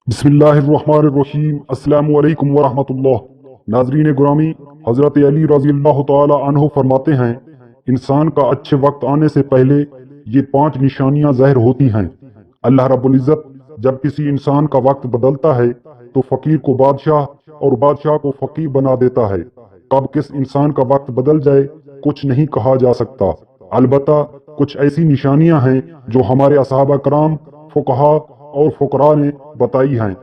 بسم اللہ الرحمن الرحیم۔ السلام علیکم ورحمۃ اللہ۔ ناظرین گرامی، حضرت علی رضی اللہ تعالی عنہ فرماتے ہیں، انسان کا اچھے وقت آنے سے پہلے یہ 5 نشانیاں ظاہر ہوتی ہیں۔ اللہ رب العزت جب کسی انسان کا وقت بدلتا ہے تو فقیر کو بادشاہ اور بادشاہ کو فقیر بنا دیتا ہے۔ کب کس انسان کا وقت بدل جائے کچھ نہیں کہا جا سکتا، البتہ کچھ ایسی نشانیاں ہیں جو ہمارے صحابہ کرام، فقہا اور فقراء نے بتائی ہیں۔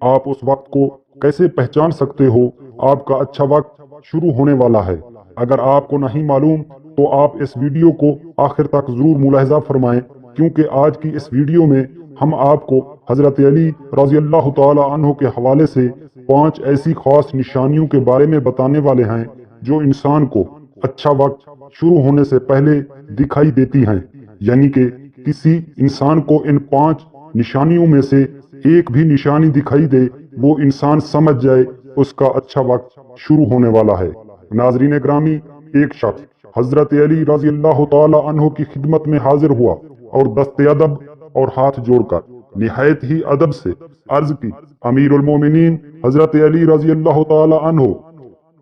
آپ اس وقت کو کیسے پہچان سکتے ہو؟ آپ کا اچھا وقت شروع ہونے والا ہے۔ اگر آپ کو نہیں معلوم تو آپ اس ویڈیو کو آخر تک ضرور ملاحظہ فرمائیں، کیونکہ آج کی اس ویڈیو میں ہم آپ کو حضرت علی رضی اللہ تعالی عنہ کے حوالے سے 5 ایسی خاص نشانیوں کے بارے میں بتانے والے ہیں جو انسان کو اچھا وقت شروع ہونے سے پہلے دکھائی دیتی ہیں، یعنی کہ کسی انسان کو ان 5 نشانیوں میں سے ایک بھی نشانی دکھائی دے، وہ انسان سمجھ جائے اس کا اچھا وقت شروع ہونے والا ہے۔ ناظرین گرامی، ایک شخص حضرت علی رضی اللہ تعالی عنہ کی خدمت میں حاضر ہوا اور دست ادب اور ہاتھ جوڑ کر نہایت ہی ادب سے عرض کی، امیر المومنین حضرت علی رضی اللہ تعالی عنہ،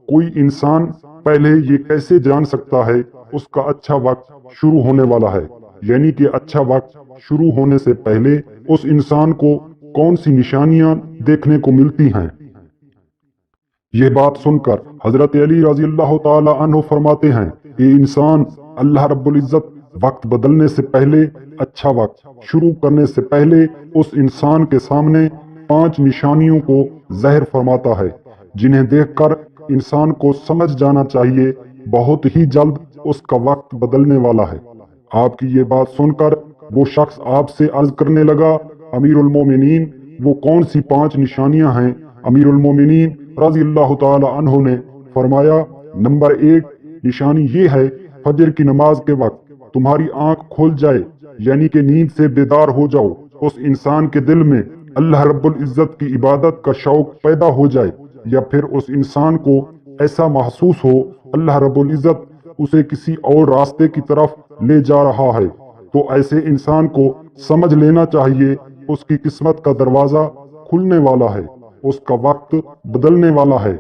کوئی انسان پہلے یہ کیسے جان سکتا ہے اس کا اچھا وقت شروع ہونے والا ہے؟ یعنی کہ اچھا وقت شروع ہونے سے پہلے اس انسان کو کون سی نشانیاں دیکھنے کو ملتی ہیں؟ یہ بات سن کر حضرت علی رضی اللہ تعالی عنہ فرماتے ہیں، یہ انسان اللہ رب العزت وقت بدلنے سے پہلے، اچھا وقت شروع کرنے سے پہلے اس انسان کے سامنے 5 نشانیوں کو ظاہر فرماتا ہے، جنہیں دیکھ کر انسان کو سمجھ جانا چاہیے بہت ہی جلد اس کا وقت بدلنے والا ہے۔ آپ کی یہ بات سن کر وہ شخص آپ سے عرض کرنے لگا، امیر المومنین وہ کون سی 5 نشانیاں ہیں؟ امیر المومنین رضی اللہ تعالی عنہ نے فرمایا، نمبر 1 نشانی یہ ہے، فجر کی نماز کے وقت تمہاری آنکھ کھل جائے، یعنی کہ نیند سے بیدار ہو جاؤ، اس انسان کے دل میں اللہ رب العزت کی عبادت کا شوق پیدا ہو جائے، یا پھر اس انسان کو ایسا محسوس ہو اللہ رب العزت اسے کسی اور راستے کی طرف لے جا رہا ہے، تو ایسے انسان کو سمجھ لینا چاہیے اس کی قسمت کا دروازہ کھلنے والا ہے، اس کا وقت بدلنے والا ہے،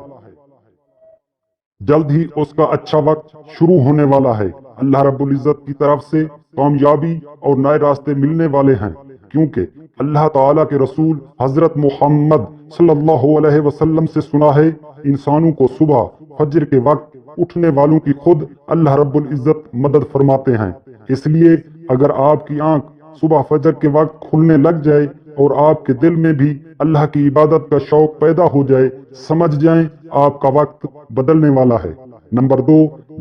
جلد ہی اس کا اچھا وقت شروع ہونے والا ہے۔ اللہ رب العزت کی طرف سے کامیابی اور نئے راستے ملنے والے ہیں، کیونکہ اللہ تعالیٰ کے رسول حضرت محمد صلی اللہ علیہ وسلم سے سنا ہے، انسانوں کو صبح فجر کے وقت اٹھنے والوں کی خود اللہ رب العزت مدد فرماتے ہیں۔ اس لیے اگر آپ کی آنکھ صبح فجر کے وقت کھلنے لگ جائے اور آپ کے دل میں بھی اللہ کی عبادت کا شوق پیدا ہو جائے، سمجھ جائیں آپ کا وقت بدلنے والا ہے۔ نمبر 2،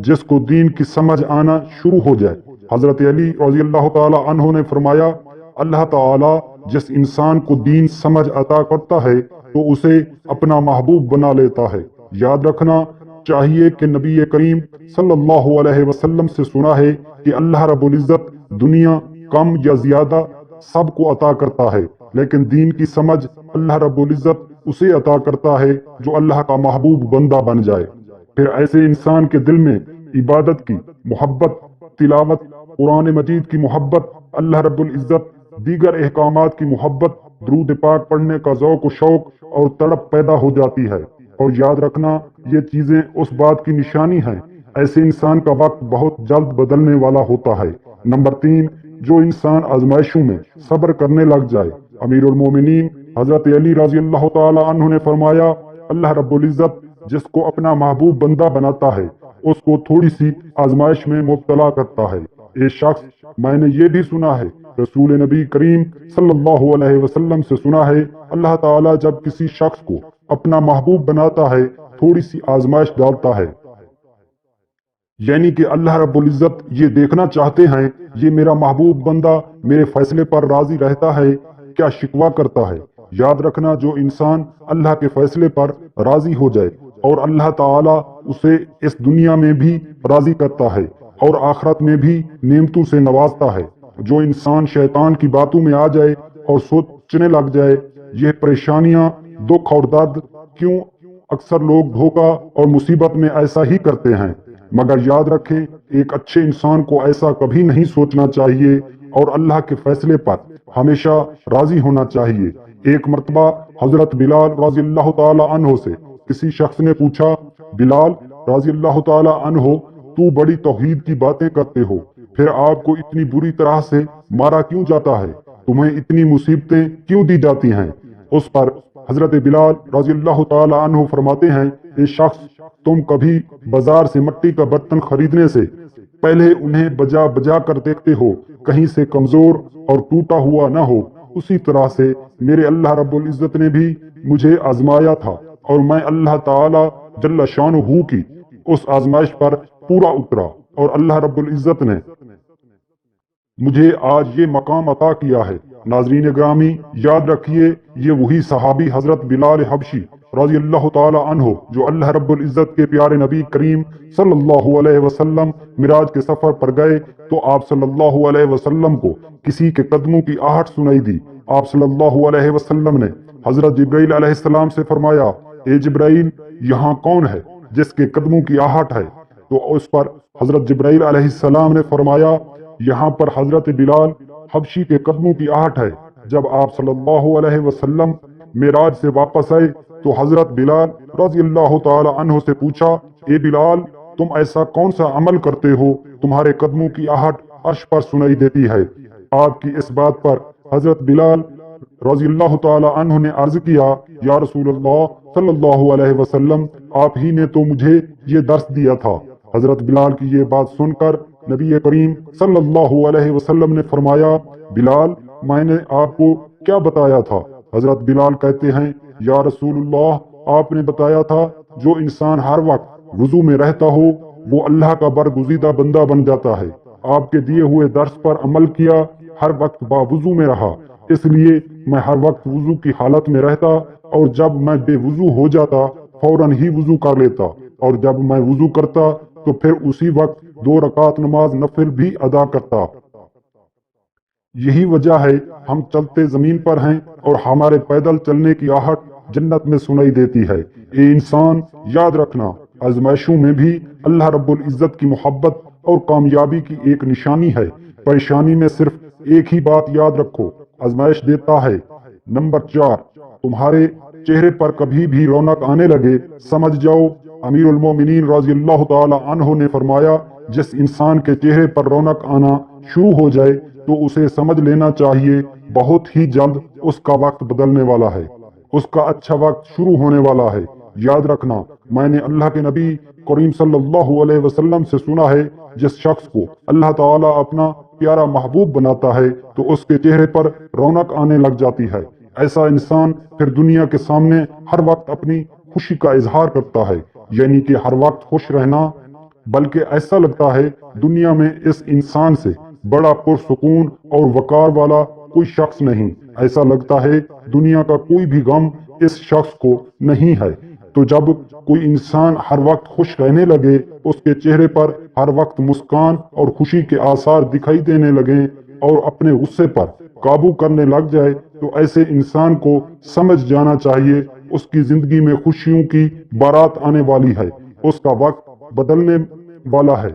جس کو دین کی سمجھ آنا شروع ہو جائے۔ حضرت علی رضی اللہ تعالی عنہ نے فرمایا، اللہ تعالی جس انسان کو دین سمجھ عطا کرتا ہے تو اسے اپنا محبوب بنا لیتا ہے۔ یاد رکھنا چاہیے کہ نبی کریم صلی اللہ علیہ وسلم سے سنا ہے کہ اللہ رب العزت دنیا کم یا زیادہ سب کو عطا کرتا ہے، لیکن دین کی سمجھ اللہ رب العزت اسے عطا کرتا ہے جو اللہ کا محبوب بندہ بن جائے۔ پھر ایسے انسان کے دل میں عبادت کی محبت، تلاوت قرآن مجید کی محبت، اللہ رب العزت دیگر احکامات کی محبت، درود پاک پڑھنے کا ذوق و شوق اور تڑپ پیدا ہو جاتی ہے۔ اور یاد رکھنا یہ چیزیں اس بات کی نشانی ہیں، ایسے انسان کا وقت بہت جلد بدلنے والا ہوتا ہے۔ نمبر 3، جو انسان آزمائشوں میں صبر کرنے لگ جائے۔ امیر المومنین حضرت علی رضی اللہ تعالی عنہ نے فرمایا، اللہ رب العزت جس کو اپنا محبوب بندہ بناتا ہے اس کو تھوڑی سی آزمائش میں مبتلا کرتا ہے۔ ایک شخص، میں نے یہ بھی سنا ہے، رسول نبی کریم صلی اللہ علیہ وسلم سے سنا ہے، اللہ تعالیٰ جب کسی شخص کو اپنا محبوب بناتا ہے تھوڑی سی آزمائش ڈالتا ہے، یعنی کہ اللہ رب العزت یہ دیکھنا چاہتے ہیں یہ میرا محبوب بندہ میرے فیصلے پر راضی رہتا ہے کیا شکوہ کرتا ہے۔ یاد رکھنا جو انسان اللہ کے فیصلے پر راضی ہو جائے اور اللہ تعالیٰ اسے اس دنیا میں بھی راضی کرتا ہے اور آخرت میں بھی نعمتوں سے نوازتا ہے۔ جو انسان شیطان کی باتوں میں آ جائے اور سوچنے لگ جائے یہ پریشانیاں، دکھ اور درد کیوں، اکثر لوگ دھوکہ اور مصیبت میں ایسا ہی کرتے ہیں، مگر یاد رکھیں ایک اچھے انسان کو ایسا کبھی نہیں سوچنا چاہیے اور اللہ کے فیصلے پر ہمیشہ راضی ہونا چاہیے، ایک مرتبہ حضرت بلال رضی اللہ تعالی عنہ سے کسی شخص نے پوچھا، بلال رضی اللہ تعالی عنہ، تو بڑی توحید کی باتیں کرتے ہو، پھر آپ کو اتنی بری طرح سے مارا کیوں جاتا ہے؟ تمہیں اتنی مصیبتیں کیوں دی جاتی ہیں؟ اس پر حضرت بلال رضی اللہ تعالی عنہ فرماتے ہیں، اے شخص، تم کبھی بازار سے مٹی کا برتن خریدنے سے پہلے انہیں بجا بجا کر دیکھتے ہو، کہیں سے کمزور اور ٹوٹا ہوا نہ ہو۔ اسی طرح سے میرے اللہ رب العزت نے بھی مجھے آزمایا تھا، اور میں اللہ تعالی جل شانہ کی اس آزمائش پر پورا اترا، اور اللہ رب العزت نے مجھے آج یہ مقام عطا کیا ہے۔ ناظرین گرامی، یاد رکھیے، یہ وہی صحابی حضرت بلال حبشی رضی اللہ تعالی عنہ جو اللہ رب العزت کے پیارے نبی کریم صلی اللہ علیہ وسلم معراج کے سفر پر گئے تو آپ صلی اللہ علیہ وسلم کو کسی کے قدموں کی آہٹ سنائی دی۔ آپ صلی اللہ علیہ وسلم نے حضرت جبرائیل علیہ السلام سے فرمایا، اے جبرائیل، یہاں کون ہے جس کے قدموں کی آہٹ ہے؟ تو اس پر حضرت جبرائیل علیہ السلام نے فرمایا، یہاں پر حضرت بلال حبشی کے قدموں کی آہٹ ہے۔ جب آپ صلی اللہ علیہ وسلم معراج سے واپس آئے تو حضرت بلال رضی اللہ تعالی عنہ سے پوچھا، اے بلال، تم ایسا کون سا عمل کرتے ہو تمہارے قدموں کی آہٹ عرش پر سنائی دیتی ہے؟ آپ کی اس بات پر حضرت بلال رضی اللہ تعالی عنہ نے عرض کیا، یا رسول اللہ صلی اللہ علیہ وسلم، آپ ہی نے تو مجھے یہ درس دیا تھا۔ حضرت بلال کی یہ بات سن کر نبی کریم صلی اللہ علیہ وسلم نے فرمایا، بلال، میں نے آپ کو کیا بتایا تھا؟ حضرت بلال کہتے ہیں، یا رسول اللہ، آپ نے بتایا تھا جو انسان ہر وقت وضو میں رہتا ہو وہ اللہ کا برگزیدہ بندہ بن جاتا ہے۔ آپ کے دیے ہوئے درس پر عمل کیا، ہر وقت باوضو میں رہا، اس لیے میں ہر وقت وضو کی حالت میں رہتا، اور جب میں بے وضو ہو جاتا فوراً ہی وضو کر لیتا، اور جب میں وضو کرتا تو پھر اسی وقت 2 رکعت نماز نفل بھی ادا کرتا۔ یہی وجہ ہے ہم چلتے زمین پر ہیں اور ہمارے پیدل چلنے کی آہٹ جنت میں سنائی دیتی ہے۔ اے انسان، یاد رکھنا، آزمائشوں میں بھی اللہ رب العزت کی محبت اور کامیابی کی ایک نشانی ہے۔ پریشانی میں صرف ایک ہی بات یاد رکھو، آزمائش دیتا ہے۔ نمبر 4، تمہارے چہرے پر کبھی بھی رونق آنے لگے، سمجھ جاؤ امیر المومنین رضی اللہ تعالی عنہ نے فرمایا، جس انسان کے چہرے پر رونق آنا شروع ہو جائے تو اسے سمجھ لینا چاہیے بہت ہی جلد اس کا وقت بدلنے والا ہے، اس کا اچھا وقت شروع ہونے والا ہے۔ یاد رکھنا، میں نے اللہ کے نبی کریم صلی اللہ علیہ وسلم سے سنا ہے، جس شخص کو اللہ تعالیٰ اپنا پیارا محبوب بناتا ہے تو اس کے چہرے پر رونق آنے لگ جاتی ہے۔ ایسا انسان پھر دنیا کے سامنے ہر وقت اپنی خوشی کا اظہار کرتا ہے، یعنی کہ ہر وقت خوش رہنا، بلکہ ایسا لگتا ہے دنیا میں اس انسان سے بڑا پرسکون اور وقار والا کوئی شخص نہیں، ایسا لگتا ہے دنیا کا کوئی بھی غم اس شخص کو نہیں ہے۔ تو جب کوئی انسان ہر وقت خوش رہنے لگے، اس کے چہرے پر ہر وقت مسکان اور خوشی کے آثار دکھائی دینے لگیں اور اپنے غصے پر قابو کرنے لگ جائے، تو ایسے انسان کو سمجھ جانا چاہیے اس کی زندگی میں خوشیوں کی بارات آنے والی ہے، اس کا وقت بدلنے والا ہے۔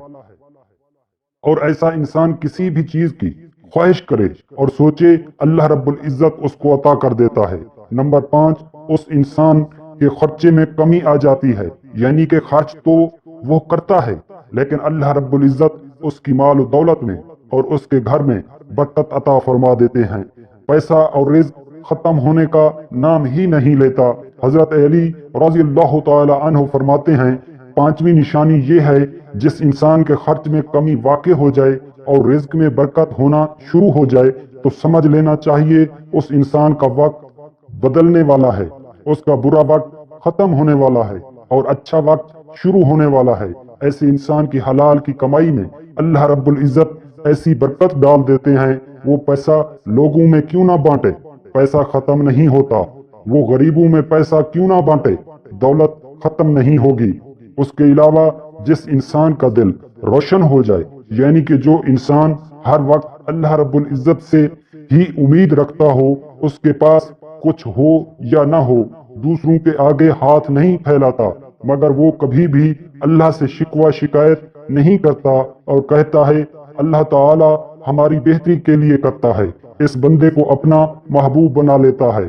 اور ایسا انسان کسی بھی چیز کی خواہش کرے اور سوچے، اللہ رب العزت اس کو عطا کر دیتا ہے۔ نمبر 5، اس انسان کے خرچے میں کمی آ جاتی ہے، یعنی کہ خرچ تو وہ کرتا ہے لیکن اللہ رب العزت اس کی مال و دولت میں اور اس کے گھر میں برکت عطا فرما دیتے ہیں۔ پیسہ اور رزق ختم ہونے کا نام ہی نہیں لیتا۔ حضرت علی رضی اللہ تعالی عنہ فرماتے ہیں، 5ویں نشانی یہ ہے، جس انسان کے خرچ میں کمی واقع ہو جائے اور رزق میں برکت ہونا شروع ہو جائے تو سمجھ لینا چاہیے اس انسان کا وقت بدلنے والا ہے، اس کا برا وقت ختم ہونے والا ہے اور اچھا وقت شروع ہونے والا ہے۔ ایسے انسان کی حلال کی کمائی میں اللہ رب العزت ایسی برکت ڈال دیتے ہیں، وہ پیسہ لوگوں میں کیوں نہ بانٹے، پیسہ ختم نہیں ہوتا۔ وہ غریبوں میں پیسہ کیوں نہ بانٹے، دولت ختم نہیں ہوگی۔ اس کے علاوہ جس انسان کا دل روشن ہو جائے، یعنی کہ جو انسان ہر وقت اللہ رب العزت سے ہی امید رکھتا ہو، اس کے پاس کچھ ہو یا نہ ہو، دوسروں کے آگے ہاتھ نہیں پھیلاتا، مگر وہ کبھی بھی اللہ سے شکوہ شکایت نہیں کرتا اور کہتا ہے اللہ تعالی ہماری بہتری کے لیے کرتا ہے، اس بندے کو اپنا محبوب بنا لیتا ہے۔